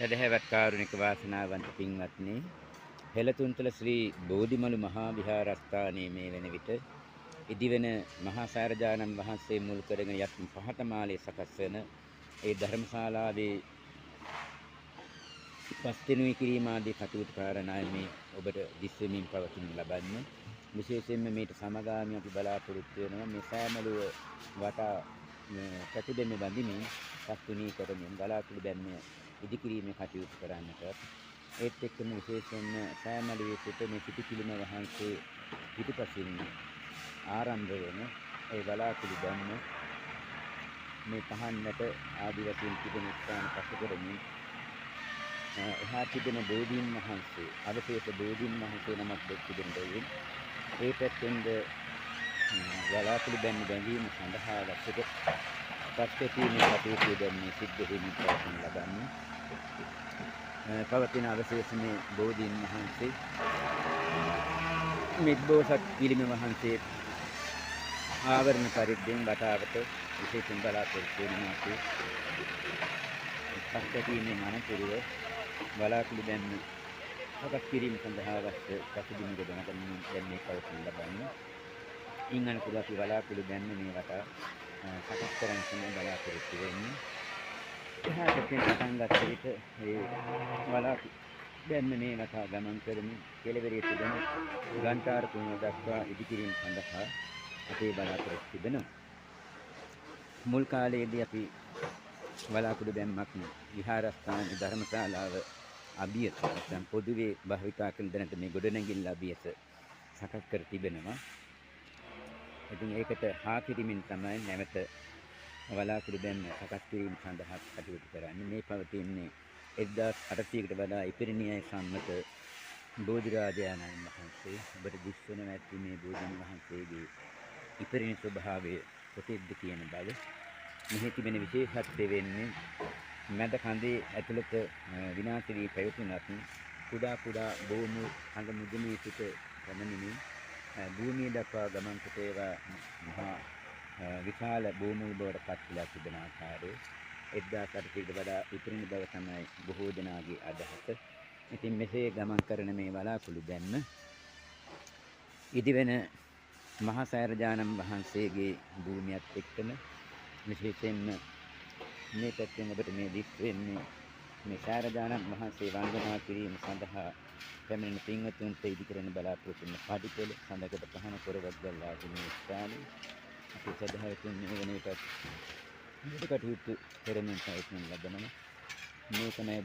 සදහැවත් කාරුණික වාසනාවන්ත පින්වත්නි, හෙළතුන්තල ශ්‍රී බෝධිමළු මහා විහාරස්ථානයේ මේ වන විට ඉදිවෙන මහා සාරජානන් වහන්සේ මුල් කරගෙන යත් පහතමාලයේ සකස් වන ඒ ධර්මශාලාවේ පස්තිනුයි කිරීම ආදී කටයුතු කාරණා මේ ඔබට දිස්වෙමින් පවතින ලබන්නේ. විශේෂයෙන්ම මේට සමගාමී අපි බලාපොරොත්තු වෙනවා මේ සෑමලුව වටා ප්‍රතිබිම්බ බඳිමින් පස්තුනී කරමින් බලාකුළු දැම්මේ ඉදිකිරීමේ කටයුතු කරන්නට ඒත් එක්කම විශේෂයෙන්ම සෑමලුවේ සිට මේ පිටිපිලිම වහන්සේ පිටිපසින් ආරම්භ වෙන ඒ බලාකුළු දැම්ම මේ පහන්නට ආදි වශයෙන් තිබෙන ස්ථාන පසු කරමින් එහා තිබෙන බෝධීන් වහන්සේ අවශේෂ බෝධීන් වහන්සේ නමක් දෙතිබෙන බැවින් ඒ පැත්තෙන්ද බලාකුළු බැඳීම සඳහා වසක පස්කීමේ කටයුතු දැන්නේ සිද්ධ වෙමින් පවතින ලබන්නේ. පවතින අවශේෂ මේ බෝධීන් වහන්සේ මිත්බෝසත් පිළිම වහන්සේ ආවරණ පරිද්දෙන් වටාවට විශේෂයෙන් බලාපොරොත්තු වෙනවා. පස්කීමේ මනතුරුව බලාකුළු දැන්න සකස් කිරීම සඳහා අවශ්‍ය පසුබිම ගොඩනගමින් දැන්නේ පවතින ලබන්නේ. ඉන් අනතුරුව අපි බලාකුළු දැන්න මේ වටා සකස් කරන්න තමයි බලාපොරොත්තු වෙන්නේ. එහාට පටන් ගත්ත විට ඒ බලාකුළු දැන්න මේ වටා ගමන් කරමින් කෙළවරේ තිබෙන ගන්ටාර තුන දක්වා ඉදිකිරීම සඳහා අපේ බලාපොරොත්තු තිබෙනවා. මුල් කාලයේදී අපි බලාකුළු දැම්මක් විහාරස්ථාන ධර්මශාලාව අභියස නැත්නම් පොදුවේ භාවිතා කරන දැනට මේ ගොඩනැගිල්ල අභියස සකස් කර තිබෙනවා. ඉතින් ඒකට හා කිරීමෙන් තමයි නැවත බලාකුළු දැම්ම සකස් කිරීම සඳහා කටයුතු කරන්නේ. මේ පවතින්නේ 1800කට වඩා ඉපිරිණියයි සම්මත බෝධිරාජානන් වහන්සේ. ඔබට දිස්වන ඇති මේ බෝධීන් වහන්සේගේ ඉපිරිණි ස්වභාවය ප්‍රසිද්ධ කියන බව. මෙහි තිබෙන විශේෂත්වය වෙන්නේ මැද කඳේ ඇතුළත විනාශ වී පැවතුනත් කුඩා කුඩා බෝමු කඳ මුදුනේ සිට ගමනිමින් භූමිය දක්වා ගමන් කොට ඒවා මහා විශාල බෝමුල් බවට පත් වෙලා තිබෙන ආකාරයේ 1800කට වඩා ඉතිරිණ බව තමයි බොහෝ දෙනාගේ අදහස. ඉතින් මෙසේ ගමන් කරන මේ බලාකුළු දැන්න ඉදිවෙන මහා සෑරජානම් වහන්සේගේ භූමියත් එක්කම විශේෂයෙන්ම මේ පැත්තෙන් ඔබට මේ දිස් වෙන්නේ මේ සෑරජානම් වහන්සේ වන්දනා කිරීම සඳහා පැමිණෙන පින්වතුන්ට ඉදි කරන බලාපොරොත්තු වෙන පාටිපොළ සඳකට පහන පොරවක් දැල්ලා තිබෙන ස්ථානයේ අපි සදහවතුන් මේ වෙන විටත් කටයුතු කරමින් පවත්වන ලබනවා. මේකමයි